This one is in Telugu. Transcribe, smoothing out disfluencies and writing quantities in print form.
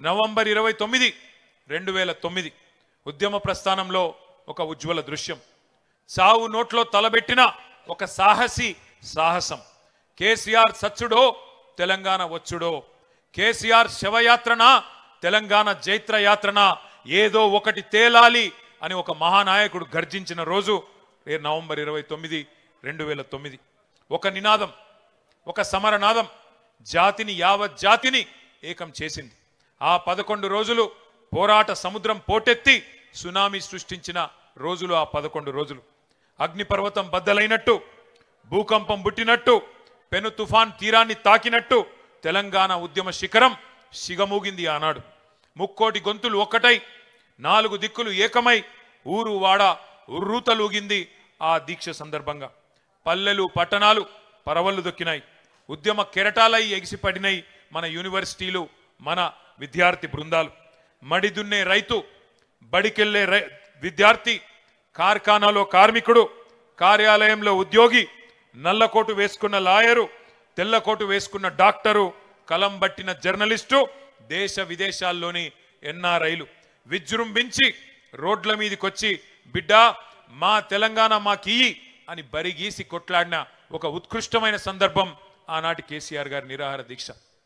నవంబర్ 29, 2009 ఉద్యమ ప్రస్థానంలో ఒక ఉజ్వల దృశ్యం. సావు నోట్లో తలబెట్టిన ఒక సాహసం. కేసీఆర్ సచ్చుడో తెలంగాణ వచ్చుడో, కేసీఆర్ శవయాత్రన తెలంగాణ జైత్రయాత్రన, ఏదో ఒకటి తేలాలి అని ఒక మహానాయకుడు గర్జించిన రోజు నవంబర్ 29, 2009. ఒక నినాదం, ఒక సమరనాదం జాతిని, యావత్ జాతిని ఏకం చేసింది. ఆ 11 రోజులు పోరాట సముద్రం పోటెత్తి సునామీ సృష్టించిన రోజులు ఆ 11 రోజులు. అగ్నిపర్వతం బద్దలైనట్టు, భూకంపం పుట్టినట్టు, పెను తుఫాన్ తీరాన్ని తాకినట్టు తెలంగాణ ఉద్యమ శిఖరం సిగమూగింది ఆనాడు. ముక్కోటి గొంతులు ఒక్కటై, 4 దిక్కులు ఏకమై, ఊరు వాడ ఉర్రూతలూగింది ఆ దీక్ష సందర్భంగా. పల్లెలు పట్టణాలు పరవళ్లు దొక్కినాయి. ఉద్యమ కెరటాలై ఎగిసిపడినాయి మన యూనివర్సిటీలు, మన విద్యార్థి బృందాలు. మడిదున్నే రైతు, బడికెళ్లే విద్యార్థి, కార్ఖానాలో కార్మికుడు, కార్యాలయంలో ఉద్యోగి, నల్లకోటు వేసుకున్న లాయరు, తెల్లకోటు వేసుకున్న డాక్టరు, కలం బట్టిన జర్నలిస్టు, దేశ విదేశాల్లోని ఎన్ఆర్ఐలు విజృంభించి రోడ్ల మీదకొచ్చి బిడ్డా మా తెలంగాణ మాకియ్యి అని బరిగీసి కొట్లాడిన ఒక ఉత్కృష్టమైన సందర్భం ఆనాటి కేసీఆర్ గారి నిరాహార దీక్ష.